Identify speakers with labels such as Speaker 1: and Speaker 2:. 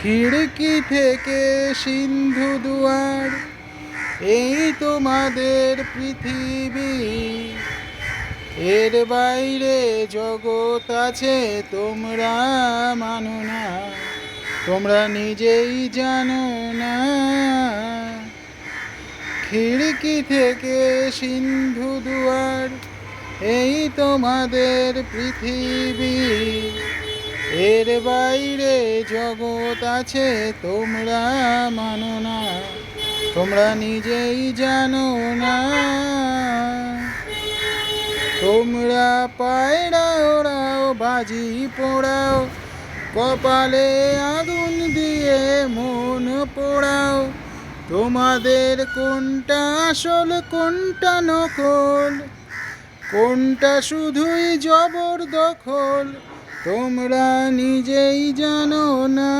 Speaker 1: খিড়কি থেকে সিন্ধু দুয়ার, এই তোমাদের পৃথিবী। এর বাইরে জগৎ আছে, তোমরা মানো না, তোমরা নিজেই জানো না। খিড়কি থেকে সিন্ধু দুয়ার, এই তোমাদের পৃথিবী। এর বাইরে জগৎ আছে, তোমরা মানো না, তোমরা নিজেই জানো না। তোমরা পায়রা ওড়াও, বাজি পোড়াও, কপালে আগুন দিয়ে মন পোড়াও। তোমাদের কোনটা আসল, কোনটা নকল, কোনটা শুধুই জবরদখল, তোমরা নিজেই জানো না।